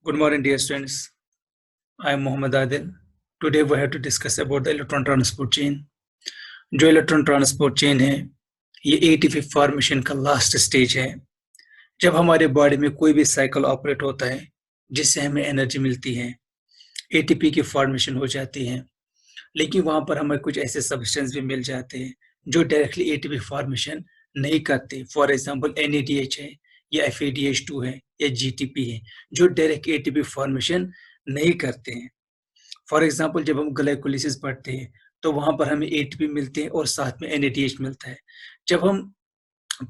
Good morning, dear students. I am Mohammad Adil. Today we have to discuss about the electron transport chain. जो electron transport chain है ये ATP formation का last stage है। जब हमारे body में कोई भी साइकिल ऑपरेट होता है जिससे हमें एनर्जी मिलती है, एटीपी की फॉर्मेशन हो जाती है, लेकिन वहाँ पर हमें कुछ ऐसे सब्सटेंस भी मिल जाते हैं जो डायरेक्टली एटीपी फॉर्मेशन नहीं करते। फॉर एग्जांपल NADH है या FADH2 है या GTP है जो डायरेक्ट एटीपी फॉर्मेशन नहीं करते हैं। फॉर एग्जांपल जब हम ग्लाइकोलिसिस पढ़ते हैं तो वहाँ पर हमें एटीपी मिलते हैं और साथ में NADH मिलता है। जब हम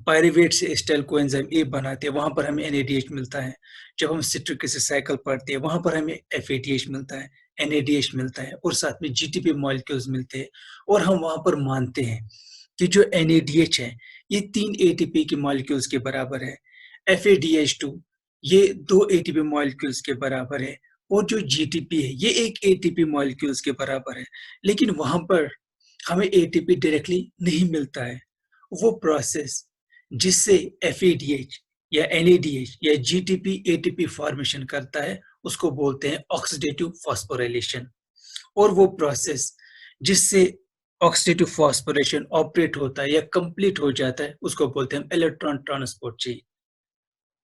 पायरुवेट से एसिटाइल कोएंजाइम A बनाते हैं वहाँ पर हमें NADH मिलता है। जब हम सिट्रिक एसिड साइकिल पढ़ते हैं वहाँ पर हमें FADH मिलता है, NADH मिलता है और साथ में GTP मॉलिक्यूल्स मिलते हैं। और हम वहाँ पर मानते हैं कि जो NADH है ये 3 ATP के मॉलिक्यूल्स के बराबर है, FADH2 ये 2 ATP मॉलिक्यूल्स के बराबर है और जो GTP है ये 1 ATP मॉलिक्यूल्स के बराबर है। लेकिन वहाँ पर हमें ATP डायरेक्टली नहीं मिलता है। वो प्रोसेस जिससे FADH या NADH या GTP ATP फॉर्मेशन करता है उसको बोलते हैं ऑक्सीडेटिव फॉस्फोराइलेशन। और वो प्रोसेस जिससे ऑक्सीडेटिव फॉस्फोरेशन ऑपरेट होता है या कंप्लीट हो जाता है उसको बोलते हैं इलेक्ट्रॉन ट्रांसपोर्ट चेन।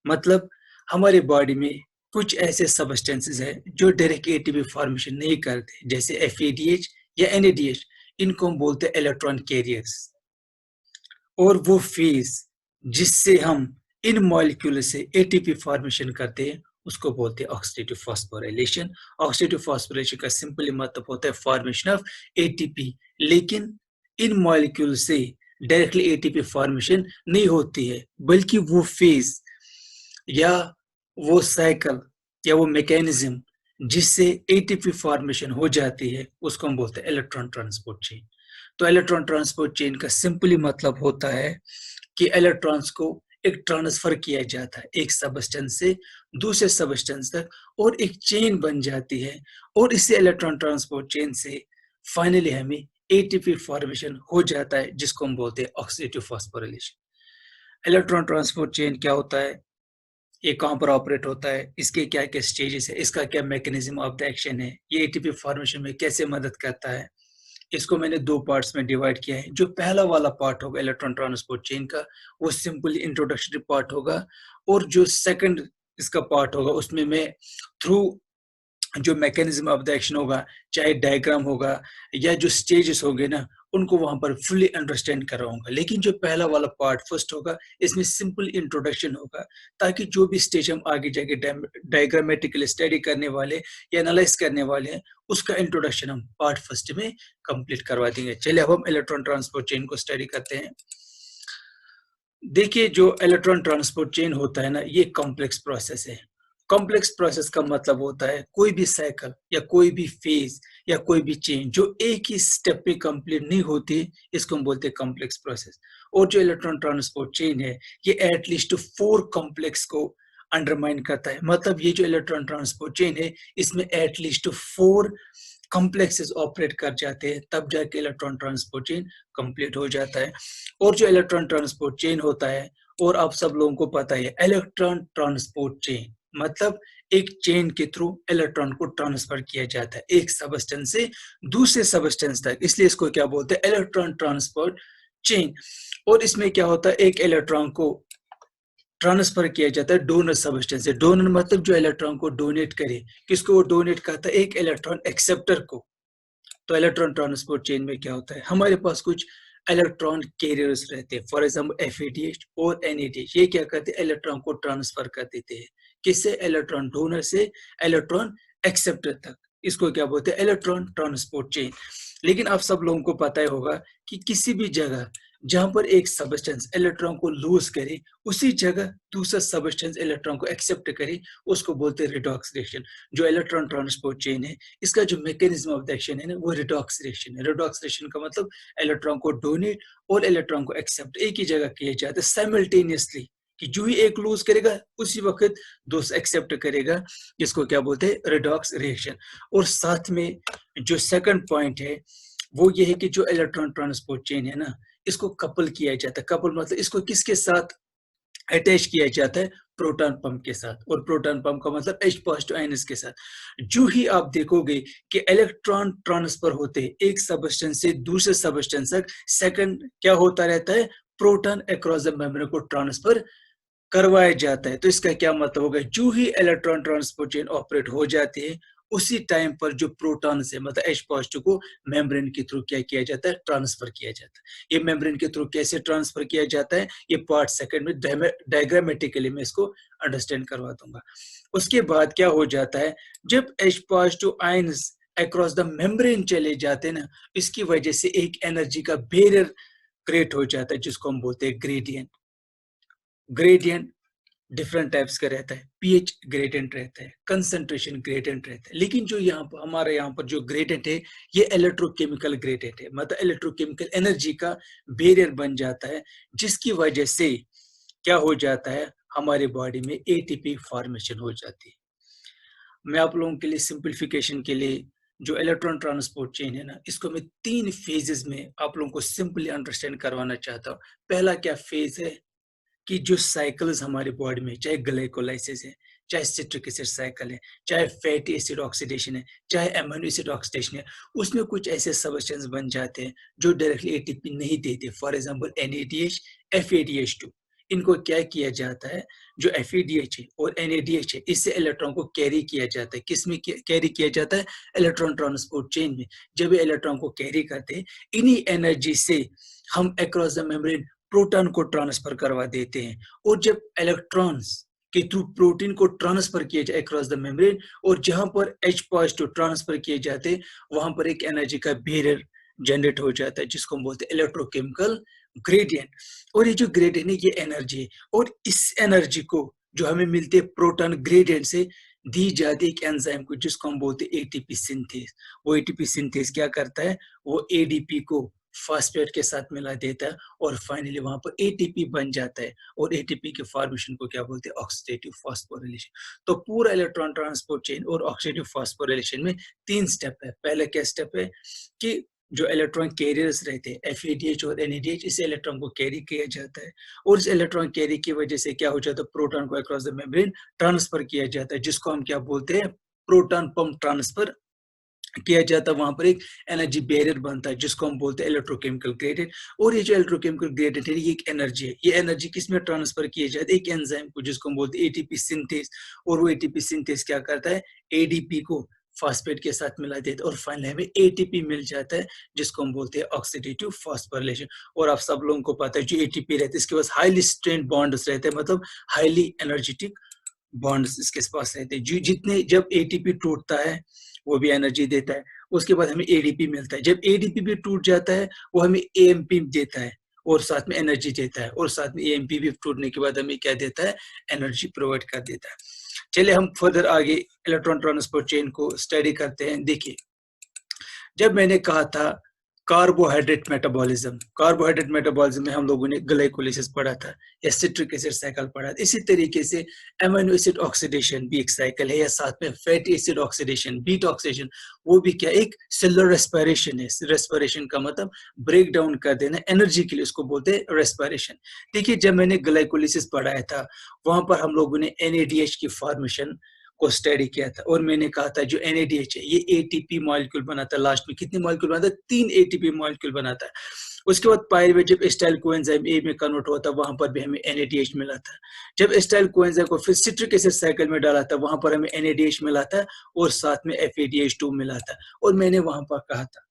मतलब हमारे बॉडी में कुछ ऐसे सब्सटेंसेस है जो डायरेक्ट एटीपी फॉर्मेशन नहीं करते, जैसे FADH या NADH, इनको हम बोलते हैं इलेक्ट्रॉन कैरियर्स। और वो फेज जिससे हम इन मॉलिक्यूल से एटीपी फॉर्मेशन करते हैं उसको बोलते हैं ऑक्सीडेटिव फॉस्फोराइलेशन। ऑक्सीडेटिव फॉस्फोराइलेशन का सिंपली मतलब होता है फॉर्मेशन ऑफ एटीपी, लेकिन इन मॉलिक्यूल से डायरेक्टली एटीपी फॉर्मेशन नहीं होती है, बल्कि वो फेज या वो साइकिल या वो मैकेनिज्म जिससे एटीपी फॉर्मेशन हो जाती है उसको हम बोलते हैं इलेक्ट्रॉन ट्रांसपोर्ट चेन। तो इलेक्ट्रॉन ट्रांसपोर्ट चेन का सिंपली मतलब होता है कि इलेक्ट्रॉन्स को एक ट्रांसफर किया जाता है एक सबस्टेंस से दूसरे सबस्टेंस तक और एक चेन बन जाती है और इससे इलेक्ट्रॉन ट्रांसपोर्ट चेन से फाइनली हमें एटीपी फॉर्मेशन हो जाता है जिसको हम बोलते हैं oxidative phosphorylation. Electron transport chain क्या होता है, ये कहाँ पर ऑपरेट होता है, इसके क्या क्या स्टेजेस है, इसका क्या मैकेनिज्म ऑफ द एक्शन है, ये एटीपी फॉर्मेशन में कैसे मदद करता है, इसको मैंने 2 पार्ट्स में डिवाइड किया है। जो पहला वाला पार्ट होगा इलेक्ट्रॉन ट्रांसपोर्ट चेन का वो सिंपली इंट्रोडक्टरी पार्ट होगा और जो सेकंड इसका पार्ट होगा उसमें मैं थ्रू जो मैकेनिज्म ऑफ द एक्शन होगा, चाहे डायग्राम होगा या जो स्टेजेस होंगे ना उनको वहां पर फुली अंडरस्टैंड कराऊंगा। लेकिन जो पहला वाला पार्ट फर्स्ट होगा इसमें सिंपल इंट्रोडक्शन होगा ताकि जो भी स्टेज हम आगे जाके डायग्रामेटिकली स्टडी करने वाले या एनालाइज करने वाले हैं उसका इंट्रोडक्शन हम पार्ट फर्स्ट में कंप्लीट करवा देंगे। चलिए अब हम इलेक्ट्रॉन ट्रांसपोर्ट चेन को स्टडी करते हैं। देखिए जो इलेक्ट्रॉन ट्रांसपोर्ट चेन होता है ना ये कॉम्प्लेक्स प्रोसेस है। कॉम्प्लेक्स प्रोसेस का मतलब होता है कोई भी साइकिल या कोई भी फेज या कोई भी चेन जो एक ही स्टेप पे कंप्लीट नहीं होती इसको हम बोलते हैं कॉम्प्लेक्स प्रोसेस। और जो इलेक्ट्रॉन ट्रांसपोर्ट चेन है ये एटलीस्ट 4 कॉम्प्लेक्स को अंडरमाइन करता है। मतलब ये जो इलेक्ट्रॉन ट्रांसपोर्ट चेन है इसमें एटलीस्ट 4 कॉम्प्लेक्सेस ऑपरेट कर जाते हैं तब जाके इलेक्ट्रॉन ट्रांसपोर्ट चेन कंप्लीट हो जाता है। और जो इलेक्ट्रॉन ट्रांसपोर्ट चेन होता है और आप सब लोगों को पता है इलेक्ट्रॉन ट्रांसपोर्ट चेन मतलब एक चेन के थ्रू इलेक्ट्रॉन को ट्रांसफर किया जाता है एक सबस्टेंस से दूसरे सबस्टेंस तक, इसलिए इसको क्या बोलते हैं इलेक्ट्रॉन ट्रांसपोर्ट चेन। और इसमें क्या होता है एक इलेक्ट्रॉन को ट्रांसफर किया जाता है डोनर सबस्टेंस से। डोनर मतलब जो इलेक्ट्रॉन को डोनेट करे, किसको वो डोनेट करता है, एक इलेक्ट्रॉन एक्सेप्टर को। तो इलेक्ट्रॉन ट्रांसपोर्ट चेन में क्या होता है हमारे पास कुछ इलेक्ट्रॉन कैरियर्स रहते हैं, फॉर एग्जांपल FADH और NADH। ये क्या करते हैं इलेक्ट्रॉन को ट्रांसफर कर देते हैं किससे, इलेक्ट्रॉन डोनर से इलेक्ट्रॉन एक्सेप्टर तक। इसको क्या बोलते हैं इलेक्ट्रॉन ट्रांसपोर्ट चेन। लेकिन आप सब लोगों को पता ही होगा कि किसी भी जगह जहां पर एक सबस्टेंस इलेक्ट्रॉन को लूज करे उसी जगह दूसरा सबस्टेंस इलेक्ट्रॉन को एक्सेप्ट करे उसको बोलते हैं रिडॉक्स रिएक्शन। जो इलेक्ट्रॉन ट्रांसपोर्ट चेन है इसका जो मैकेनिज्म ऑफ द एक्शन है ना वो रिडॉक्स रिएक्शन है। रिडॉक्स रिएक्शन का मतलब इलेक्ट्रॉन को डोनेट और इलेक्ट्रॉन को एक्सेप्ट एक ही जगह किया जाता है साइमल्टेनियसली, कि जो ही एक लूज करेगा उसी वक्त दूसरा एक्सेप्ट करेगा, जिसको क्या बोलते हैं रिडॉक्स रिएक्शन। और साथ में जो सेकंड पॉइंट है वो ये है कि जो इलेक्ट्रॉन ट्रांसपोर्ट चेन है ना इसको कपल किया जाता है। कपल मतलब इसको किसके साथ अटैच किया जाता है, प्रोटॉन पंप के साथ, और प्रोटॉन पंप का मतलब H पॉजिटिव आयंस के साथ। जो ही आप देखोगे कि इलेक्ट्रॉन ट्रांसफर होते हैं एक सबस्टेंस से दूसरे सबस्टेंस तक, सेकंड क्या होता रहता है, प्रोटॉन अक्रॉस द मेम्ब्रेन को ट्रांसफर करवाया जाता है। तो इसका क्या मतलब होगा, जो ही इलेक्ट्रॉन ट्रांसपोर्ट चेन ऑपरेट हो जाती है उसी टाइम पर जो प्रोटॉन से मतलब H पॉजिटिव को मेम्ब्रेन के थ्रू क्या किया जाता है, ट्रांसफर किया जाता है। ये मेम्ब्रेन के थ्रू कैसे ट्रांसफर किया जाता है, ये पार्ट सेकंड में डायग्रामेटिकली मैं इसको अंडरस्टैंड करवा दूंगा। उसके बाद क्या हो जाता है, जब H positive ions across the membrane चले जाते हैं ना, इसकी वजह से एक एनर्जी का बैरियर क्रिएट हो जाता है जिसको हम बोलते हैं ग्रेडियंट। ग्रेडियंट डिफरेंट टाइप्स का रहता है, पीएच ग्रेडियंट रहता है, कंसंट्रेशन ग्रेडियंट रहता है, लेकिन जो यहाँ पर हमारे यहाँ पर जो ग्रेडियंट है ये इलेक्ट्रोकेमिकल ग्रेडियंट है, मतलब इलेक्ट्रोकेमिकल एनर्जी का बैरियर बन जाता है, जिसकी वजह से क्या हो जाता है, हमारे बॉडी में एटीपी फॉर्मेशन हो जाती है। मैं आप लोगों के लिए सिंपलीफिकेशन के लिए जो इलेक्ट्रॉन ट्रांसपोर्ट चेन है ना, इसको मैं 3 फेजेस में आप लोगों को सिंपली अंडरस्टैंड करवाना चाहता हूँ। पहला क्या फेज है कि जो साइकिल्स हमारे बॉडी में, चाहे ग्लाइकोलाइसिस है, चाहे सिट्रिक एसिड साइकिल है, चाहे फैटी एसिड ऑक्सीडेशन है, चाहे एमिनो एसिड ऑक्सीडेशन है, उसमें कुछ ऐसे सब्सटेंस बन जाते हैं जो डायरेक्टली एटीपी नहीं देते। फॉर एग्जांपल NADH, FADH2, इनको क्या किया जाता है, जो FADH है और NADH है, इससे इलेक्ट्रॉन को कैरी किया जाता है। किस में कैरी किया जाता है, इलेक्ट्रॉन ट्रांसपोर्ट चेन में। जब ये इलेक्ट्रॉन को कैरी करते हैं, इन्हीं एनर्जी से हम अक्रॉस द मेम्ब्रेन प्रोटॉन को ट्रांसफर करवा देते हैं, और जब इलेक्ट्रॉन्स के थ्रू प्रोटीन को ट्रांसफर किया जाए अक्रॉस द मेम्ब्रेन, और जहां पर H पॉजिटिव ट्रांसफर किए जाते हैं वहां पर एक एनर्जी का बैरियर जनरेट हो जाता है जिसको हम बोलते हैं इलेक्ट्रोकेमिकल ग्रेडियंट। और ये जो ग्रेडियंट है ये एनर्जी है, और इस एनर्जी को जो हमें मिलती है प्रोटॉन ग्रेडियंट से दी जाती है एक एंजाइम को जिसको हम बोलते हैं एटीपी सिंथेज। वो एटीपी सिंथेज क्या करता है, वो एडीपी को फास्फेट के साथ मिला देता है और फाइनली वहां पर एटीपी बन जाता है, और एटीपी के फॉर्मेशन को क्या बोलते हैं, ऑक्सीडेटिव फॉस्फोरिलेशन। तो पूरा इलेक्ट्रॉन ट्रांसपोर्ट चेन और ऑक्सीडेटिव फॉस्फोरिलेशन में 3 स्टेप है। पहला क्या स्टेप है कि जो इलेक्ट्रॉन कैरियर्स रहते हैं FADH और NADH, इस इलेक्ट्रॉन को कैरी किया जाता है, और इस इलेक्ट्रॉन कैरी की वजह से क्या हो जाता है, प्रोटॉन को अक्रॉस द मेम्ब्रेन ट्रांसफर किया जाता है, जिसको हम क्या बोलते हैं, प्रोटॉन पंप ट्रांसफर किया जाता है। वहां पर एक एनर्जी बैरियर बनता है जिसको हम बोलते हैं इलेक्ट्रोकेमिकल ग्रेडियंट। और ये जो इलेक्ट्रोकेमिकल ग्रेडियंट है ये एक एनर्जी है, ये एनर्जी किसमें ट्रांसफर की जाती है, एक एंजाइम को जिसको हम बोलते हैं एटीपी सिंथेज। और वो एटीपी सिंथेज क्या करता है, एडीपी को फास्फेट के साथ मिला देता है, और फाइनली हमें एटीपी मिल जाता है जिसको हम बोलते हैं ऑक्सीडेटिव फॉस्फोरिलेशन। और आप सब लोगों को पता है जो एटीपी रहते हैं इसके पास हाईली स्ट्रेन्ड बॉन्ड्स रहते हैं, मतलब हाईली एनर्जेटिक बॉन्ड्स इसके पास रहते हैं। जितने जब एटीपी टूटता है वो भी एनर्जी देता है, उसके बाद हमें एडीपी मिलता है। जब एडीपी भी टूट जाता है वो हमें एएमपी देता है और साथ में एनर्जी देता है, और साथ में एएमपी भी टूटने के बाद हमें क्या देता है, एनर्जी प्रोवाइड कर देता है। चलिए हम फर्दर आगे इलेक्ट्रॉन ट्रांसपोर्ट चेन को स्टडी करते हैं। देखिए, जब मैंने कहा था कार्बोहाइड्रेट मेटाबॉलिज्म में हम लोगों ने ग्लाइकोलाइसिस पढ़ा था या सिट्रिक एसिड साइकिल पढ़ा था। इसी तरीके से एमिनो एसिड ऑक्सीडेशन भी एक साइकिल है, या साथ में fatty acid oxidation, beta oxidation, वो भी क्या एक सेलुलर रेस्पिरेशन है। रेस्पिरेशन का मतलब ब्रेक डाउन कर देना एनर्जी के लिए, उसको बोलते हैं रेस्पिरेशन। देखिए, जब मैंने ग्लाइकोलाइसिस पढ़ाया था वहां पर हम लोगों ने NADH की फॉर्मेशन को स्टडी किया था, और मैंने कहा था जो NADH है ये एटीपी मॉलिक्यूल बनाता है। लास्ट में कितने मॉलिक्यूल बनाता है, 3 एटीपी मॉलिक्यूल बनाता है। उसके बाद पायरुवेट जब एसिटाइल कोएंजाइम A में कन्वर्ट होता है वहां पर भी हमें NADH मिला था। जब एसिटाइल कोएंजाइम को फिर सिट्रिक एसिड साइकिल में डाला था वहां पर हमें NADH मिला था और साथ में FADH2 मिला था। और मैंने वहां पर कहा था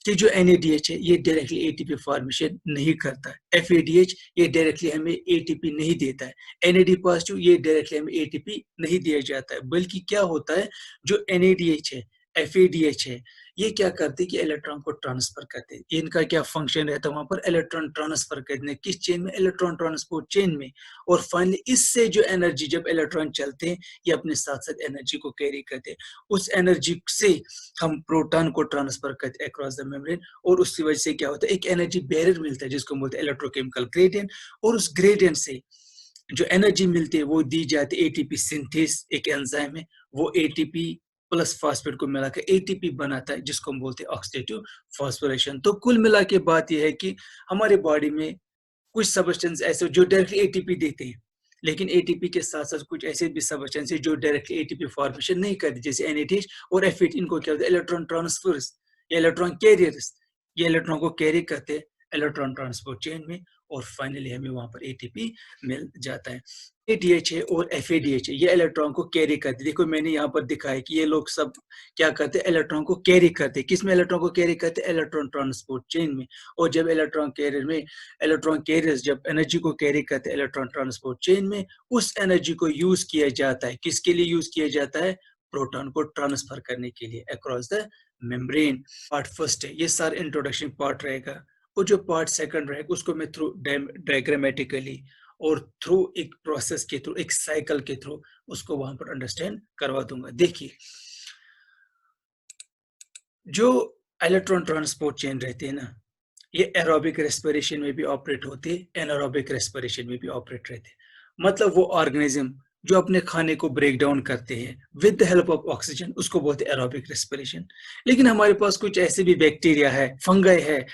कि जो NADH है ये डायरेक्टली एटीपी फॉर्मेशन नहीं करता है, FADH ये डायरेक्टली हमें एटीपी नहीं देता है, NAD पॉजिटिव ये डायरेक्टली हमें एटीपी नहीं दिया जाता है। बल्कि क्या होता है, जो NADH है, FADH है, ये क्या करते हैं कि इलेक्ट्रॉन को ट्रांसफर करते हैं। इनका क्या फंक्शन रहता है वहां पर, इलेक्ट्रॉन ट्रांसफर करने, किस चेन में, इलेक्ट्रॉन ट्रांसपोर्ट चेन में। और फाइनली इससे जो एनर्जी, जब इलेक्ट्रॉन चलते हैं ये अपने साथ साथ एनर्जी को कैरी करते हैं, उस एनर्जी से हम प्रोटॉन को ट्रांसफर करते हैं अक्रॉस द मेम्ब्रेन, और उसकी वजह से क्या होता है, एक एनर्जी बैरियर मिलता है जिसको बोलते हैं इलेक्ट्रोकेमिकल ग्रेडियंट। और उस ग्रेडियंट से जो एनर्जी मिलती है वो दी जाती है एटीपी सिंथेस, एक एंजाइम है, वो एटीपी प्लस फास्फेट को मिलाकर एटीपी बनाता है जिसको हम बोलते हैं ऑक्सीडेटिव फॉस्फोरेशन। तो कुल मिला के बात यह है कि हमारे बॉडी में कुछ सब्सटेंस ऐसे जो डायरेक्टली एटीपी देते हैं, लेकिन एटीपी के साथ साथ कुछ ऐसे भी सबस्टेंस है जो डायरेक्ट एटीपी फॉर्मेशन नहीं करती, जैसे एनएडीएच और एफ8। इनको क्या होता है, इलेक्ट्रॉन ट्रांसफर्स या इलेक्ट्रॉन कैरियर्स। ये इलेक्ट्रॉन को कैरी करते हैं इलेक्ट्रॉन ट्रांसपोर्ट चेन में, और फाइनली हमें वहां पर एटीपी मिल जाता है। एडीएच है और एफएडीएच है, ये इलेक्ट्रॉन को कैरी करते। देखो मैंने यहाँ पर दिखाया कि ये लोग सब क्या करते हैं, इलेक्ट्रॉन को कैरी करते। किस में इलेक्ट्रॉन को कैरी करते हैं, इलेक्ट्रॉन ट्रांसपोर्ट चेन में। और जब इलेक्ट्रॉन कैरियर में, इलेक्ट्रॉन कैरियर्स जब एनर्जी को कैरी करते हैं इलेक्ट्रॉन ट्रांसपोर्ट चेन में, उस एनर्जी को यूज किया जाता है। किसके लिए यूज किया जाता है, प्रोटॉन को ट्रांसफर करने के लिए across the membrane. Part first है, ये सारा इंट्रोडक्शन पार्ट रहेगा, और जो पार्ट सेकंड रहेगा उसको मैं थ्रू डायग्रामेटिकली और थ्रू एक प्रोसेस के थ्रू, एक साइकिल के थ्रू उसको वहां पर अंडरस्टैंड करवा दूंगा। देखिए, जो इलेक्ट्रॉन ट्रांसपोर्ट चेन रहते हैं ना, ये एरोबिक रेस्पिरेशन में भी ऑपरेट होते हैं, एनारोबिक रेस्पिरेशन में भी ऑपरेट रहते हैं। मतलब वो ऑर्गेनिज्म जो अपने खाने को ब्रेक डाउन करते हैं with the help of oxygen, उसको बोलते हैं एरोबिक रेस्पिरेशन। लेकिन हमारे पास कुछ ऐसे भी बैक्टीरिया है, फंगाई है,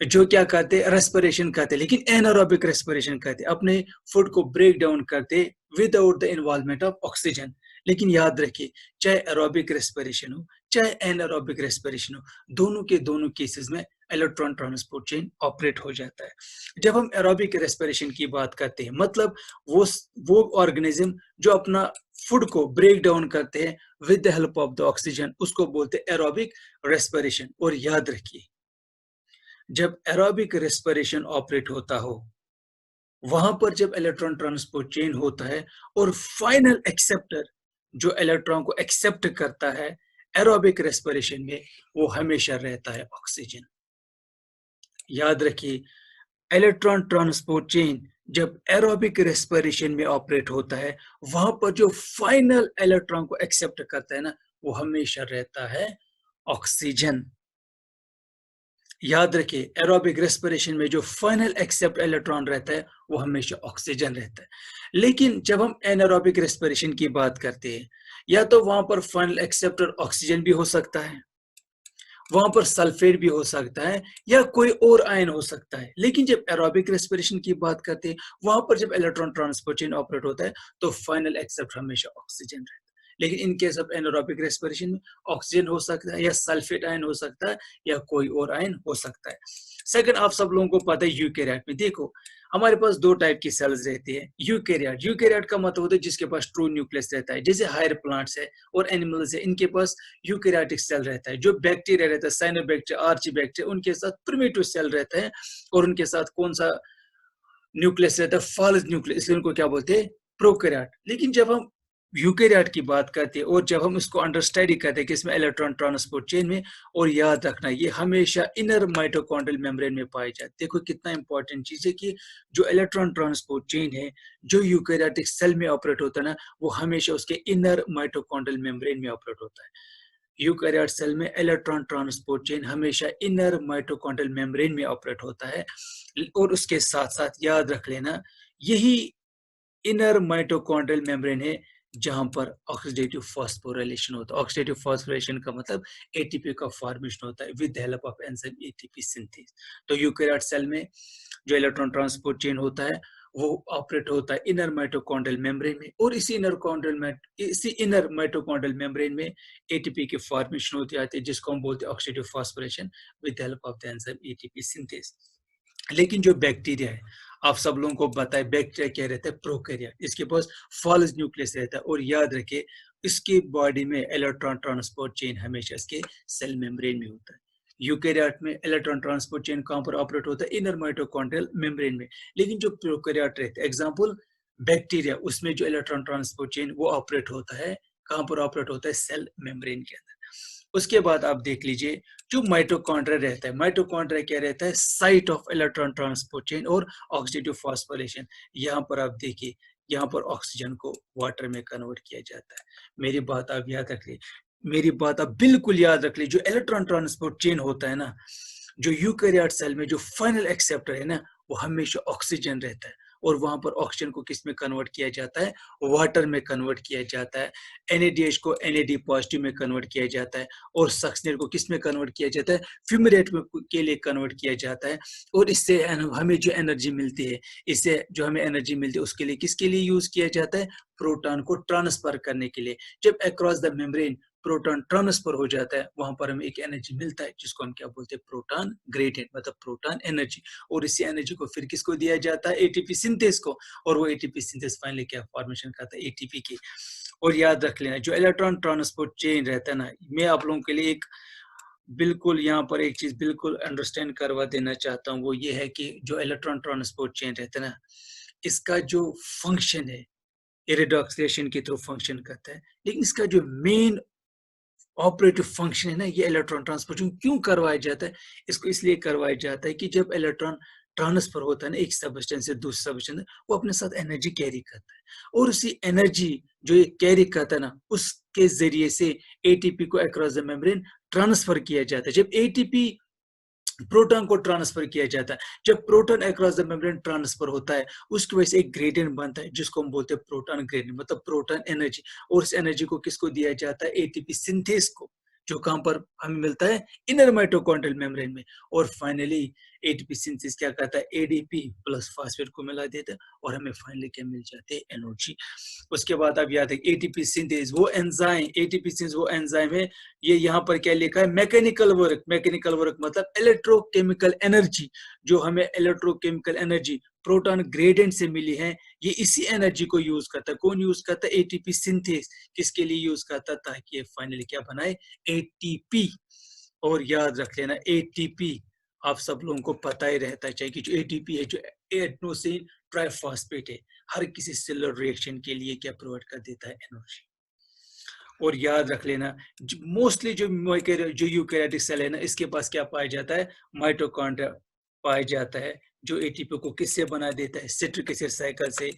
जो क्या करते हैं, रेस्पिरेशन करते हैं, लेकिन एनारोबिक रेस्पिरेशन करते हैं, अपने फूड को ब्रेक डाउन करते without the involvement of oxygen. लेकिन याद रखिए, चाहे एरोबिक रेस्पिरेशन हो चाहे एनारोबिक रेस्पिरेशन हो, दोनों के दोनों केसेस में इलेक्ट्रॉन ट्रांसपोर्ट चेन ऑपरेट हो जाता है। जब हम एरोबिक रेस्पिरेशन की बात करते हैं, मतलब वो ऑर्गेनिज्म जो अपना फूड को ब्रेक डाउन करते हैं with the help of the oxygen, उसको बोलते हैं एरोबिक रेस्पिरेशन। और याद रखिए, जब एरोबिक रेस्पिरेशन ऑपरेट होता हो, वहां पर जब इलेक्ट्रॉन ट्रांसपोर्ट चेन होता है और फाइनल एक्सेप्टर जो इलेक्ट्रॉन को एक्सेप्ट करता है एरोबिक रेस्पिरेशन में, वो हमेशा रहता है ऑक्सीजन। याद रखिए, इलेक्ट्रॉन ट्रांसपोर्ट चेन जब एरोबिक रेस्पिरेशन में ऑपरेट होता है, वहां पर जो फाइनल इलेक्ट्रॉन को एक्सेप्ट करता है ना, वो हमेशा रहता है ऑक्सीजन। याद रखिए, एरोबिक रेस्पिरेशन में जो फाइनल एक्सेप्ट इलेक्ट्रॉन रहता है वो हमेशा ऑक्सीजन रहता है। लेकिन जब हम एनारोबिक रेस्पिरेशन की बात करते हैं, या तो वहां पर फाइनल एक्सेप्टर ऑक्सीजन भी हो सकता है, वहां पर सल्फेट भी हो सकता है, या कोई और आयन हो सकता है। लेकिन जब एरोबिक रेस्पिरेशन की बात करते हैं, वहां पर जब इलेक्ट्रॉन ट्रांसपोर्ट चेन ऑपरेट होता है तो फाइनल एक्सेप्ट हमेशा ऑक्सीजन रहता है। लेकिन in case of anaerobic respiration में ऑक्सीजन हो सकता है, या सल्फेट आयन हो सकता है, या कोई और आयन हो सकता है। सेकंड, आप सब लोगों को पता है यूकेरियोट में देखो हमारे पास दो टाइप की सेल्स रहती है। यूकेरियोट का मतलब होता है जिसके पास ट्रू न्यूक्लियस रहता है, जैसे हायर प्लांट्स है और एनिमल्स है, इनके पास यूकेरियोटिक सेल रहता है। जो बैक्टीरिया रहता है, साइनोबैक्टीरिया, आर्चीबैक्टीरिया, उनके साथ प्रिमिटिव सेल रहता है, और उनके साथ कौन सा न्यूक्लियस रहता है, फॉल्स न्यूक्लियस, इसलिए उनको क्या बोलते हैं, प्रोकैरियोट। लेकिन जब हम यूकेरियोट की बात करते हैं और जब हम इसको अंडरस्टैंड करते हैं कि इसमें इलेक्ट्रॉन ट्रांसपोर्ट चेन में, और याद रखना ये हमेशा इनर माइटोकॉन्ड्रियल मेम्ब्रेन में पाए जाते हैं। देखो कितना इंपॉर्टेंट चीज है कि जो इलेक्ट्रॉन ट्रांसपोर्ट चेन है जो यूकेरियोटिक सेल में ऑपरेट होता है ना, वो हमेशा उसके इनर माइटोकॉन्ड्रियल मेम्ब्रेन में ऑपरेट होता है। यूकेरियोट सेल में इलेक्ट्रॉन ट्रांसपोर्ट चेन हमेशा इनर माइटोकॉन्ड्रियल मेम्ब्रेन में ऑपरेट होता है। और उसके साथ साथ याद रख लेना, यही इनर माइटोकॉन्ड्रियल मेम्ब्रेन है जहां पर ऑक्सीडेटिव फॉस्फोराइलेशन होता है। ऑक्सीडेटिव फॉस्फोराइलेशन का मतलब एटीपी का फॉर्मेशन होता है with the help of enzyme ATP synthase. तो यूकेरियोट सेल में जो इलेक्ट्रॉन ट्रांसपोर्ट चेन होता है वो ऑपरेट होता है इनर माइटोकॉन्ड्रियल मेम्ब्रेन में, और इसी इनर माइटोकॉन्ड्रियल मेम्ब्रेन में एटीपी की फॉर्मेशन होती आती है, जिसको हम बोलते हैं oxidative phosphorylation with the help of the enzyme ATP synthase. लेकिन जो बैक्टीरिया है, आप सब लोगों को बताए बैक्टीरिया क्या रहता है, प्रोकैरियोट, इसके पास फॉल्स न्यूक्लियस रहता है। और याद रखे, इसकी बॉडी में इलेक्ट्रॉन ट्रांसपोर्ट चेन हमेशा इसके सेल मेम्ब्रेन में होता है। यूकेरियोट में इलेक्ट्रॉन ट्रांसपोर्ट चेन कहां पर ऑपरेट होता है, इनर माइटोकॉन्ड्रियल मेम्ब्रेन में। लेकिन जो प्रोकैरियोट रहते हैं, एग्जांपल बैक्टीरिया, उसमें जो इलेक्ट्रॉन ट्रांसपोर्ट चेन वो ऑपरेट होता है कहां पर, ऑपरेट होता है सेल मेम्ब्रेन के अंदर। उसके बाद आप देख लीजिए, जो माइटोकॉन्ड्रिया रहता है, माइटोकॉन्ड्रिया क्या रहता है, site of electron transport chain और ऑक्सीडेटिव फॉस्फोराइलेशन। यहाँ पर आप देखिए, यहाँ पर ऑक्सीजन को वाटर में कन्वर्ट किया जाता है। मेरी बात आप याद रख ली, मेरी बात आप बिल्कुल याद रख ली। जो इलेक्ट्रॉन ट्रांसपोर्ट चेन होता है ना, जो यूकेरियोट सेल में जो फाइनल एक्सेप्टर है ना, वो हमेशा ऑक्सीजन रहता है। और वहां पर ऑक्सीजन को किस में कन्वर्ट किया जाता है, वाटर में कन्वर्ट किया जाता है, NADH को NAD पॉजिटिव में कन्वर्ट किया जाता है, और सक्सेनेट को किस में कन्वर्ट किया जाता है, फ्यूमेरेट के लिए कन्वर्ट किया जाता है। और इससे हमें जो एनर्जी मिलती है, इससे जो हमें एनर्जी मिलती है उसके लिए किसके लिए यूज किया जाता है, प्रोटॉन को ट्रांसफर करने के लिए। जब across the membrane proton transfer हो जाता है, वहां पर हमें एक एनर्जी मिलता है जिसको हम क्या बोलते हैं, प्रोटॉन ग्रेडियंट, मतलब प्रोटॉन एनर्जी। और इसी एनर्जी को फिर किसको दिया जाता है, एटीपी सिंथेस को, और वो एटीपी सिंथेस फाइनली क्या फॉर्मेशन करता है, एटीपी की। और याद रख लेना, जो इलेक्ट्रॉन ट्रांसपोर्ट चेन रहता है ना, मैं आप लोगों के लिए एक बिल्कुल यहाँ पर एक चीज बिल्कुल अंडरस्टैंड करवा देना चाहता हूँ, वो ये है कि जो इलेक्ट्रॉन ट्रांसपोर्ट चेन रहता है ना, इसका जो फंक्शन है इरेडॉक्सिलेशन के थ्रू फंक्शन करता है, लेकिन इसका जो मेन ऑपरेटिव फंक्शन है ना, ये इलेक्ट्रॉन ट्रांसपोर्टेशन क्यों करवाया जाता है, इसको इसलिए करवाया जाता है कि जब इलेक्ट्रॉन ट्रांसफर होता है ना एक सबस्टेंस से दूसरे सबस्टेंस, वो अपने साथ एनर्जी कैरी करता है, और उसी एनर्जी जो ये कैरी करता है ना, उसके जरिए से एटीपी को अक्रॉस द मेम्ब्रेन ट्रांसफर किया जाता है। जब एटीपी प्रोटॉन को ट्रांसफर किया जाता है, जब proton across the membrane transfer होता है, उसकी वजह से एक ग्रेडियंट बनता है जिसको हम बोलते हैं प्रोटॉन ग्रेडियंट, मतलब प्रोटॉन एनर्जी। और इस एनर्जी को किसको दिया जाता है, एटीपी सिंथेस को, जो कहां पर हमें मिलता है, इनर माइटोकॉन्ड्रियल मेम्ब्रेन में। और फाइनली एटीपी सिंथेस क्या करता है, एडीपी प्लस फास्फेट को मिला देता है, और हमें फाइनली क्या मिल जाते हैं, एनर्जी। उसके बाद अब याद है एटीपी सिंथेस वो एंजाइम, एटीपी सिंथेस वो एंजाइम है, ये यहाँ पर क्या लिखा है, मैकेनिकल वर्क। मैकेनिकल वर्क मतलब इलेक्ट्रोकेमिकल एनर्जी, जो हमें इलेक्ट्रोकेमिकल एनर्जी प्रोटॉन ग्रेडियंट से मिली है, ये इसी एनर्जी को यूज करता है। कौन यूज करता है, एटीपी सिंथेस। किसके लिए यूज करता है, ताकि ये फाइनली क्या बनाए, एटीपी। और याद रख लेना, एटीपी आप सब लोगों को पता ही रहता है कि जो एटीपी है, जो एडेनोसिन ट्राइफॉस्फेट है, हर किसी सेलुलर रिएक्शन के लिए क्या प्रोवाइड कर देता है, एनर्जी। और याद रख लेना, मोस्टली जो यूकैरियोटिक सेल है ना, इसके पास क्या पाया जाता है, माइटोकॉन्ड्रिया पाया जाता है, जो एटीपी को किससे बना देता है, सिट्रिक एसिड साइकिल से,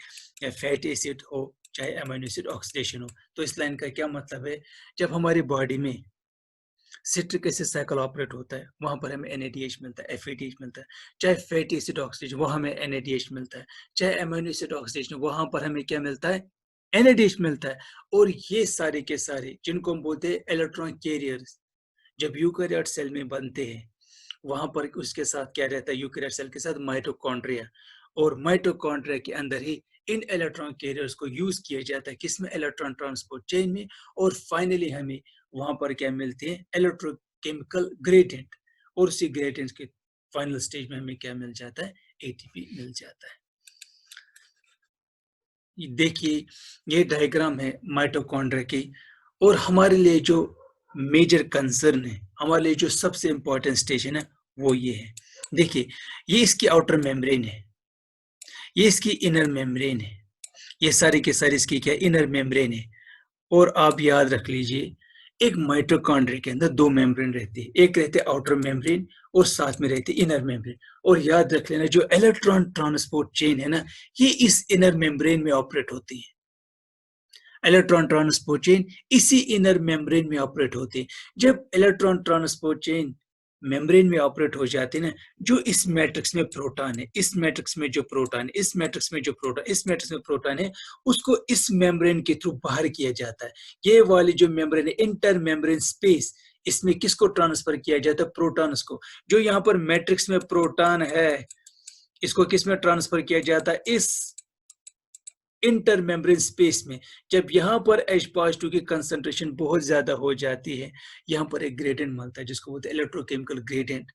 या फैटी एसिड हो, चाहे अमीनो एसिड ऑक्सीडेशन हो। तो इस लाइन का क्या मतलब है, जब हमारी बॉडी में सिट्रिक एसिड साइकिल ऑपरेट होता है, वहां पर हमें NADH मिलता है, FADH मिलता है, चाहे फैटी एसिड ऑक्सीडेशन, वहां हमें NADH मिलता है, चाहे अमीनो एसिड ऑक्सीडेशन, वहां पर हमें क्या मिलता है, NADH मिलता है। और ये सारे के सारे जिनको हम बोलते हैं इलेक्ट्रॉन कैरियर्स, जब यूकैरियोट सेल में बनते हैं, वहां पर उसके साथ क्या रहता है, यूकैरियोट सेल के साथ माइटोकॉन्ड्रिया, और माइटोकॉन्ड्रिया के अंदर ही इन इलेक्ट्रॉन कैरियर्स को यूज किया जाता है, किसमें, इलेक्ट्रॉन ट्रांसपोर्ट चेन में। और फाइनली हमें वहां पर क्या मिलते हैं, इलेक्ट्रोकेमिकल ग्रेडियंट, और उसी ग्रेडियंट के फाइनल स्टेज में हमें क्या मिल जाता है, एटीपी मिल जाता है। देखिए ये डायग्राम है माइटोकॉन्ड्रिया की, और हमारे लिए जो मेजर कंसर्न है, हमारे लिए जो सबसे इंपॉर्टेंट स्टेशन है, वो ये है। देखिए ये इसकी आउटर मेम्ब्रेन है, ये इसकी इनर मेम्ब्रेन है, ये सारी के सारी इसकी क्या, इनर मेम्ब्रेन है। और आप याद रख लीजिए, एक माइटोकॉन्ड्रिया के अंदर दो मेम्ब्रेन रहती है, एक रहते आउटर मेम्ब्रेन और साथ में रहती है इनर मेम्ब्रेन। और याद रख लेना, जो इलेक्ट्रॉन ट्रांसपोर्ट चेन है ना, ये इस इनर मेम्ब्रेन में ऑपरेट होती है। इलेक्ट्रॉन ट्रांसपोर्ट चेन इसी इनर मेम्ब्रेन में ऑपरेट होती है। जब इलेक्ट्रॉन ट्रांसपोर्ट चेन मेम्ब्रेन में ऑपरेट हो जाती है ना, जो इस मैट्रिक्स में प्रोटॉन है, इस मैट्रिक्स में जो प्रोटॉन है, इस मैट्रिक्स में जो प्रोटॉन, इस मैट्रिक्स में प्रोटॉन है, उसको इस मेम्ब्रेन के थ्रू बाहर किया जाता है। ये वाली जो मेम्ब्रेन है, इंटर मेम्ब्रेन स्पेस, इसमें किसको ट्रांसफर किया जाता है, प्रोटॉन्स को। जो यहाँ पर मैट्रिक्स में प्रोटॉन है, इसको किस में ट्रांसफर किया जाता है, इस इंटर मेम्ब्रेन स्पेस में। जब यहाँ पर H पॉजिटिव की कंसंट्रेशन बहुत ज्यादा हो जाती है, यहाँ पर एक ग्रेडियंट मिलता है जिसको बोलते हैं इलेक्ट्रोकेमिकल ग्रेडियंट।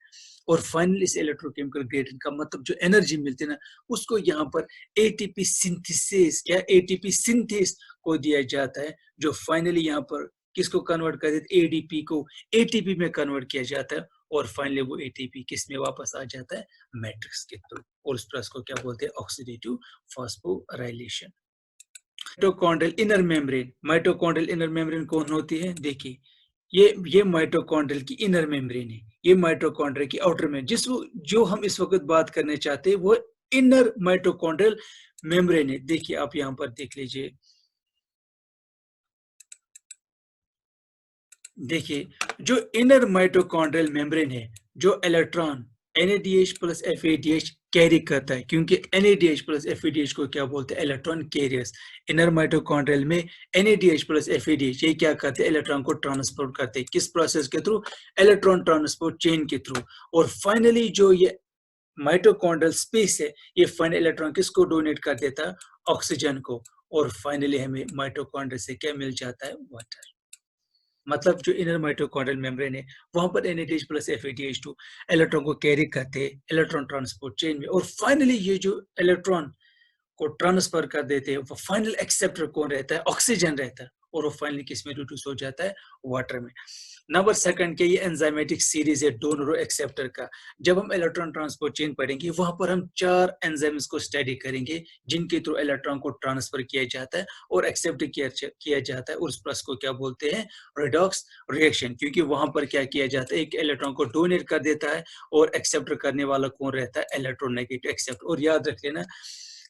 और फाइनली इस इलेक्ट्रोकेमिकल ग्रेडियंट का मतलब जो एनर्जी मिलती है ना, उसको यहाँ पर एटीपी सिंथेसिस या एटीपी सिंथेस को दिया जाता है, जो फाइनली यहाँ पर किसको कन्वर्ट कर देते, एडीपी को एटीपी में कन्वर्ट किया जाता है। और फाइनली वो एटीपी किस में वापस आ जाता है, मैट्रिक्स के थ्रू। और उस प्रोसेस को क्या बोलते हैं, oxidative phosphorylation. Mitochondrial inner membrane, mitochondrial inner membrane कौन होती है, देखिए ये माइटोकॉन्ड्रियल की इनर मेम्ब्रेन है, ये माइटोकॉन्ड्रिया की आउटर में, जो हम इस वक्त बात करने चाहते हैं वो इनर माइटोकॉन्ड्रियल मेम्ब्रेन है। देखिए आप यहाँ पर देख लीजिए, देखिए जो इनर माइटोकॉन्ड्रियल मेम्ब्रेन है, जो electron NADH plus FADH carry करता है, क्योंकि NADH प्लस FADH को क्या बोलते हैं, इलेक्ट्रॉन कैरियर्स। इनर माइटोकॉन्ड्रियल में NADH प्लस FADH ये क्या करते हैं, इलेक्ट्रॉन को ट्रांसपोर्ट करते हैं। किस प्रोसेस के थ्रू, इलेक्ट्रॉन ट्रांसपोर्ट चेन के थ्रू। और फाइनली जो ये माइटोकॉन्ड्रियल स्पेस है, ये फाइनल इलेक्ट्रॉन किसको डोनेट कर देता है, ऑक्सीजन को। और फाइनली हमें माइटोकॉन्ड्रिया से क्या मिल जाता है, वाटर। मतलब जो इनर माइटोकॉन्ड्रियल मेम्ब्रेन है, वहां पर NADH प्लस FADH2 इलेक्ट्रॉन को कैरी करते हैं इलेक्ट्रॉन ट्रांसपोर्ट चेन में। और फाइनली ये जो इलेक्ट्रॉन को ट्रांसफर कर देते हैं, वो फाइनल एक्सेप्टर कौन रहता है, ऑक्सीजन रहता है। और वो फाइनली किस में रिड्यूस हो जाता है, वाटर में। नंबर सेकंड के ये एंजाइमेटिक सीरीज है डोनर और एक्सेप्टर का। जब हम इलेक्ट्रॉन ट्रांसपोर्ट चेन पढ़ेंगे, वहां पर हम 4 एंजाइम्स को स्टडी करेंगे जिनके थ्रू इलेक्ट्रॉन को ट्रांसफर किया जाता है और एक्सेप्ट किया जाता है। और उस प्रोसेस को क्या बोलते हैं, रिडॉक्स रिएक्शन। क्योंकि वहां पर क्या किया जाता है, एक इलेक्ट्रॉन को डोनेट कर देता है और एक्सेप्ट करने वाला कौन रहता है, इलेक्ट्रोनेगेटिव एक्सेप्ट। और याद रख लेना,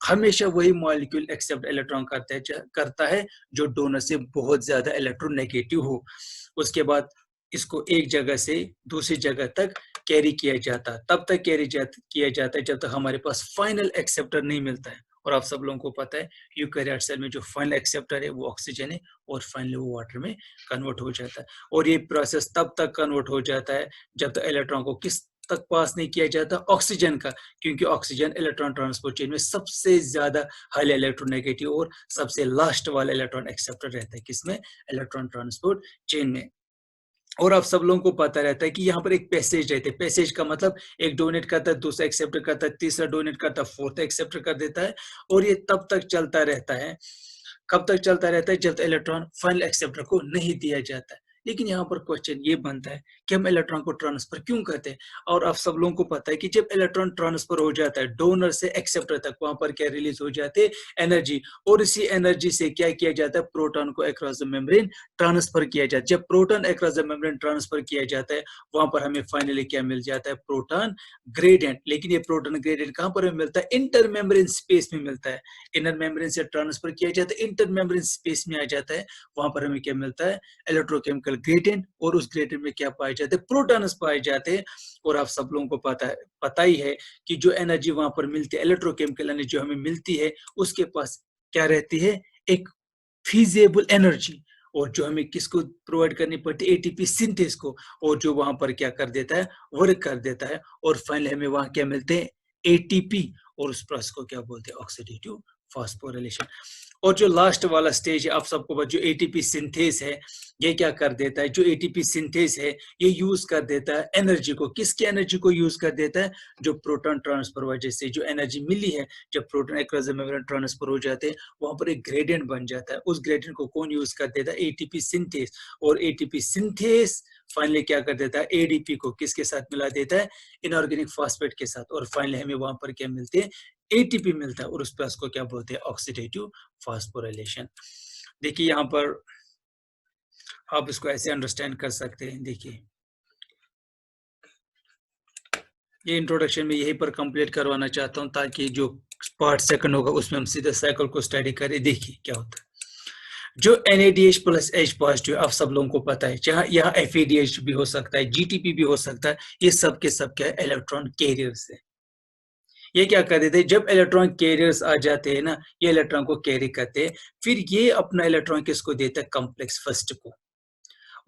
हमेशा वही मॉलिक्यूल एक्सेप्ट इलेक्ट्रॉन करता है जो डोनर से बहुत ज्यादा इलेक्ट्रोनेगेटिव हो। उसके बाद इसको एक जगह से दूसरी जगह तक कैरी किया जाता है। तब तक किया जाता है जब तक हमारे पास फाइनल एक्सेप्टर नहीं मिलता है। और आप सब लोगों को पता है, यूकैरियोट सेल में जो फाइनल एक्सेप्टर है वो ऑक्सीजन है, और फाइनली वो वाटर में कन्वर्ट हो जाता है। और ये प्रोसेस तब तक कन्वर्ट हो जाता है जब तक इलेक्ट्रॉन को किस तक पास नहीं किया जाता, ऑक्सीजन का। क्योंकि ऑक्सीजन इलेक्ट्रॉन ट्रांसपोर्ट चेन में सबसे ज्यादा हाईली इलेक्ट्रोनेगेटिव और सबसे लास्ट वाला इलेक्ट्रॉन एक्सेप्टर रहता है, किसमें, इलेक्ट्रॉन ट्रांसपोर्ट चेन में। और आप सब लोगों को पता रहता है कि यहाँ पर एक पैसेज रहते हैं। पैसेज का मतलब एक डोनेट करता है, दूसरा एक्सेप्ट करता है, तीसरा डोनेट करता है, फोर्थ एक्सेप्ट कर देता है। और ये तब तक चलता रहता है, कब तक चलता रहता है, जब तक इलेक्ट्रॉन फाइनल एक्सेप्टर को नहीं दिया जाता है। लेकिन यहाँ पर क्वेश्चन ये बनता है कि हम इलेक्ट्रॉन को ट्रांसफर क्यों करते हैं। और आप सब लोगों को पता है कि जब इलेक्ट्रॉन ट्रांसफर हो जाता है डोनर से एक्सेप्टर तक, वहां पर क्या रिलीज हो जाते हैं, एनर्जी। और इसी एनर्जी से क्या किया जाता है, प्रोटॉन को अक्रॉस द मेम्ब्रेन ट्रांसफर किया जाता है। जब proton across the membrane transfer किया जाता है, वहां पर हमें फाइनली क्या मिल जाता है, प्रोटॉन ग्रेडियंट। लेकिन ये प्रोटॉन ग्रेडियंट कहां पर मिलता है, इंटर मेम्ब्रेन स्पेस में मिलता है। इनर मेम्ब्रेन से ट्रांसफर किया जाता है, इंटर मेम्ब्रेन स्पेस में आ जाता है। वहां पर हमें क्या मिलता है, इलेक्ट्रोकेमिकल ग्रेडियंट। और उस ग्रेडियंट में क्या पाए जाते हैं, प्रोटॉन्स पाए जाते हैं। और आप सब लोगों को पता ही है कि जो एनर्जी वहां पर मिलती है, इलेक्ट्रोकेमिकल एनर्जी जो हमें मिलती है, उसके पास क्या रहती है, एक फीजेबल एनर्जी। और जो हमें किसको प्रोवाइड करनी पड़ती है, एटीपी सिंथेस को। और जो वहां पर क्या कर देता है, वर्क कर देता है। और फाइनली हमें वहां क्या मिलते हैं, एटीपी। और उस प्रोसेस को क्या बोलते हैं, ऑक्सीडेटिव फास्फोराइलेशन। और जो लास्ट वाला स्टेज है, आप सबको जो एटीपी सिंथेस है, ये क्या कर देता है, जो एटीपी सिंथेस है, ये यूज कर देता है एनर्जी को। किसकी एनर्जी को यूज कर देता है, जो प्रोटॉन ट्रांसफर वजह से जो एनर्जी मिली है, जब proton across the membrane transfer हो जाते हैं, वहां पर एक ग्रेडियंट बन जाता है। उस ग्रेडियंट को कौन यूज कर देता है, एटीपी सिंथेस। और एटीपी सिंथेस फाइनली क्या कर देता है, एडीपी को किसके साथ मिला देता है, इनऑर्गेनिक फॉस्फेट के साथ। और फाइनली हमें वहां पर क्या मिलते हैं, एटीपी मिलता है। और उस प्रोसेस को क्या बोलते हैं, ऑक्सीडेटिव फास्फोराइलेशन। देखिए यहाँ पर आप इसको ऐसे अंडरस्टैंड कर सकते हैं। देखिए ये इंट्रोडक्शन में यहीं पर कंप्लीट करवाना चाहता हूं, ताकि जो पार्ट सेकंड होगा उसमें हम सीधे साइकिल को स्टडी करें। देखिए क्या होता है, जो NADH प्लस H पॉजिटिव, आप सब लोगों को पता है, चाहे यहाँ FADH भी हो सकता है, GTP भी हो सकता है, ये सब के सब क्या है, इलेक्ट्रॉन कैरियर्स है। ये क्या कर देते हैं, जब इलेक्ट्रॉन कैरियर्स आ जाते हैं ना, ये इलेक्ट्रॉन को कैरी करते हैं। फिर ये अपना इलेक्ट्रॉन किसको देता है, कॉम्प्लेक्स फर्स्ट को।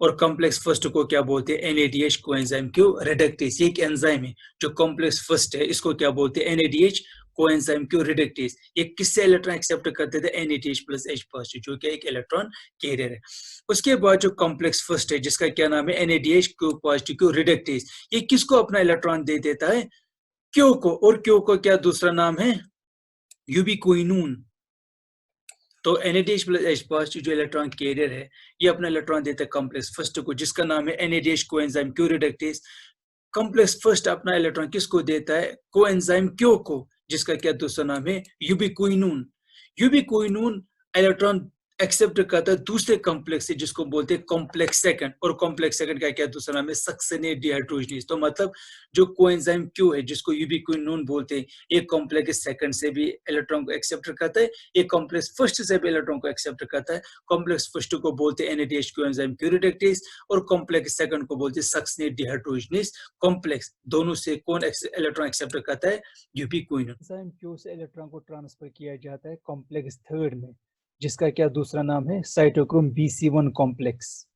और कॉम्प्लेक्स फर्स्ट को क्या बोलते हैं, NADH कोएंजाइम क्यू रिडक्टेज। ये एक एंजाइम है जो कॉम्प्लेक्स फर्स्ट है, इसको क्या बोलते हैं, NADH कोएंजाइम क्यू रिडक्टेज। ये किससे इलेक्ट्रॉन एक्सेप्ट करते थे, NADH प्लस H पॉजिटिव, जो कि एक इलेक्ट्रॉन कैरियर है। उसके बाद जो कॉम्प्लेक्स फर्स्ट है, जिसका क्या नाम है, NADH Q positive Q reductase, ये किसको अपना इलेक्ट्रॉन दे देता है, क्यू को। और क्यू को क्या दूसरा नाम है, यूबिक्विनोन। तो NADH प्लस H पॉजिटिव जो इलेक्ट्रॉन कैरियर है, ये अपना इलेक्ट्रॉन देता है कॉम्प्लेक्स फर्स्ट को, जिसका नाम है NADH coenzyme Q reductase. Complex first अपना इलेक्ट्रॉन किसको देता है, कोएंजाइम क्यू को, जिसका क्या दूसरा नाम है, यूबिक्विनोन। यूबिक्विनोन इलेक्ट्रॉन एक्सेप्ट करता है दूसरे कॉम्प्लेक्स से जिसको बोलते हैं कॉम्प्लेक्स सेकंड, और कॉम्प्लेक्स सेकंड का क्या दूसरा नाम है सक्सेनेट डिहाइड्रोजनेज। तो मतलब जो कोएंजाइम क्यू है जिसको यूबिक्विनोन बोलते हैं, एक कॉम्प्लेक्स सेकंड से भी इलेक्ट्रॉन को एक्सेप्ट करता है, एक कॉम्प्लेक्स फर्स्ट से भी इलेक्ट्रॉन को एक्सेप्ट करता है। कॉम्प्लेक्स फर्स्ट को बोलते हैं एनएडीएच कोएंजाइम क्यूरेटेक्टेज, और कॉम्प्लेक्स सेकंड को बोलते हैं सक्सेनेट डिहाइड्रोजनेज कॉम्प्लेक्स। दोनों से कौन इलेक्ट्रॉन एक्सेप्ट करता है? यूबिक्विनोन। एंजाइम क्यू से इलेक्ट्रॉन को ट्रांसफर किया जाता है कॉम्प्लेक्स थर्ड में, जिसका क्या दूसरा नाम है? Cytochrome BC1 complex.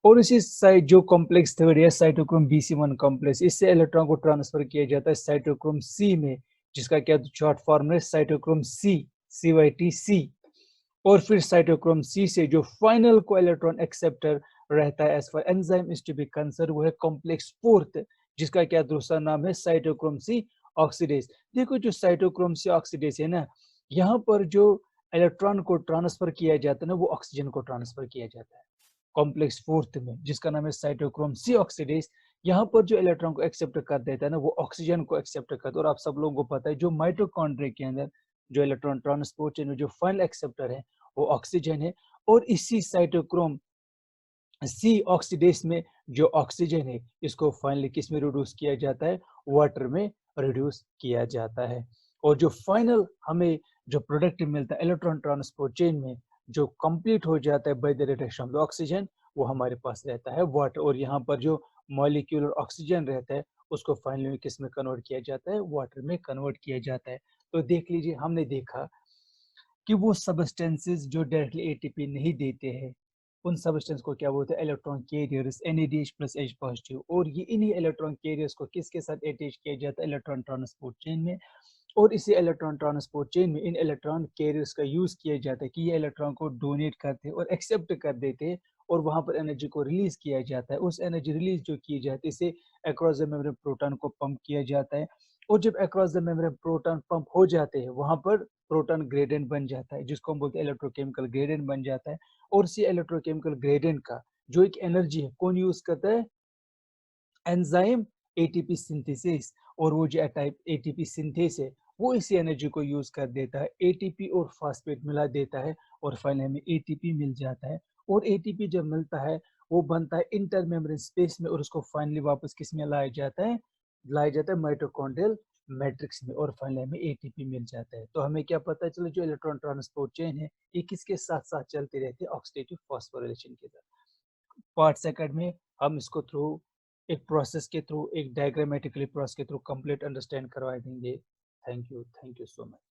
और इसी साइट जो कॉम्प्लेक्स थर्ड है साइटोक्रोम BC1 कॉम्प्लेक्स, इससे इलेक्ट्रॉन को ट्रांसफर किया जाता है साइटोक्रोम C में, जिसका क्या शॉर्ट फॉर्म है? Cytochrome C, CYTC। और फिर साइटोक्रोम C से जो फाइनल को इलेक्ट्रॉन एक्सेप्टर रहता है as far enzyme is to be concern, वो है कॉम्प्लेक्स फोर्थ, जिसका क्या दूसरा नाम है? Cytochrome C oxidase. देखो जो साइटोक्रोम C ऑक्सीडेज है ना, यहाँ पर जो इलेक्ट्रॉन को ट्रांसफर किया जाता है ना, वो ऑक्सीजन को ट्रांसफर किया जाता है कॉम्प्लेक्स फोर्थ में, जिसका नाम है साइटोक्रोम C ऑक्सीडेज। यहाँ पर जो इलेक्ट्रॉन को एक्सेप्ट कर देता है ना, वो ऑक्सीजन को एक्सेप्ट करता है। और आप सब लोगों को पता है जो माइटोकॉन्ड्रिया के अंदर जो इलेक्ट्रॉन ट्रांसपोर्ट चेन में जो फाइनल एक्सेप्टर है वो ऑक्सीजन है। और इसी साइटोक्रोम C ऑक्सीडेज में जो ऑक्सीजन है इसको फाइनली किस में रिड्यूस किया जाता है? वाटर में रिड्यूस किया जाता है। और जो फाइनल हमें जो प्रोडक्ट मिलता है इलेक्ट्रॉन ट्रांसपोर्ट चेन में, जो कंप्लीट हो जाता है by the reduction of the oxygen, वो हमारे पास रहता है वाटर। और यहाँ पर जो मॉलिक्यूलर ऑक्सीजन रहता है उसको फाइनली किस में कन्वर्ट किया जाता है? वाटर में कन्वर्ट किया जाता है। तो देख लीजिए, हमने देखा कि वो सबस्टेंसेस जो डायरेक्टली एटीपी नहीं देते हैं, उन सबस्टेंस को क्या बोलते हैं? Electron carriers, NADH plus H positive. और ये इन्हीं इलेक्ट्रॉन कैरियर्स को किसके साथ अटैच किया जाता है? इलेक्ट्रॉन ट्रांसपोर्ट चेन में। और इसी इलेक्ट्रॉन ट्रांसपोर्ट चेन में इन इलेक्ट्रॉन कैरियर्स का यूज किया जाता है कि ये इलेक्ट्रॉन को डोनेट करते हैं और एक्सेप्ट कर देते हैं, और वहां पर एनर्जी को रिलीज किया जाता है। उस एनर्जी रिलीज जो की जाती है इसे अक्रॉस द मेम्ब्रेन प्रोटॉन को पंप किया जाता है। और जब across the membrane proton pump हो जाते हैं, वहां पर प्रोटॉन ग्रेडियंट बन जाता है, जिसको हम बोलते हैं इलेक्ट्रोकेमिकल ग्रेडियंट बन जाता है। और इसी इलेक्ट्रोकेमिकल ग्रेडियंट का जो एक एनर्जी है कौन यूज करता है? Enzyme ATP synthesis. और वो जो टाइप एटीपी सिंथेस है वो इसी एनर्जी को यूज कर देता है, एटीपी और फास्फेट मिला देता है, और फाइनली हमें एटीपी मिल जाता है। और एटीपी जब मिलता है वो बनता है इंटर मेम्ब्रेन स्पेस में, और उसको फाइनली वापस किस में लाया जाता है? लाया जाता है माइटोकॉन्ड्रियल मैट्रिक्स में, और फाइनली हमें एटीपी मिल जाता है। तो हमें क्या पता चला? जो इलेक्ट्रॉन ट्रांसपोर्ट चेन है ये किसके साथ साथ चलती रहती है? ऑक्सीडेटिव फॉस्फोरिलेशन के साथ। पार्ट सेकंड में हम इसको थ्रू एक प्रोसेस के थ्रू, एक डायग्रामेटिकली प्रोसेस के थ्रू कंप्लीट अंडरस्टैंड करवा देंगे। Thank you so much.